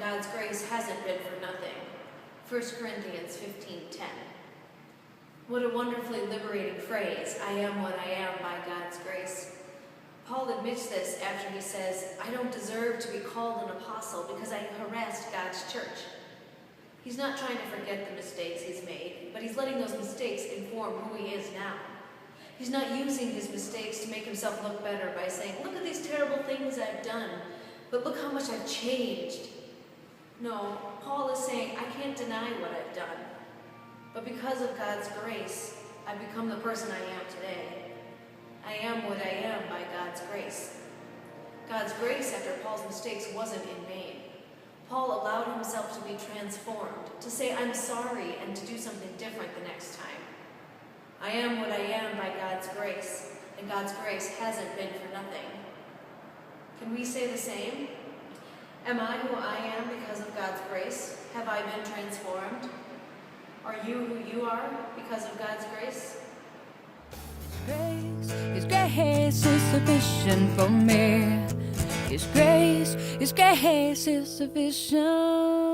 God's grace hasn't been for nothing. 1 Corinthians 15:10. What a wonderfully liberating phrase, I am what I am by God's grace. Paul admits this after he says, I don't deserve to be called an apostle because I harassed God's church. He's not trying to forget the mistakes he's made, but he's letting those mistakes inform who he is now. He's not using his mistakes to make himself look better by saying, look at these terrible things I've done, but look how much I've changed. No, Paul is saying, I can't deny what I've done, but because of God's grace, I've become the person I am today. I am what I am by God's grace. God's grace after Paul's mistakes wasn't in vain. Paul allowed himself to be transformed, to say I'm sorry and to do something different the next time. I am what I am by God's grace, and God's grace hasn't been for nothing. Can we say the same? Am I who I am because of God's grace? Have I been transformed? Are you who you are because of God's grace? His grace is sufficient for me. His grace is sufficient.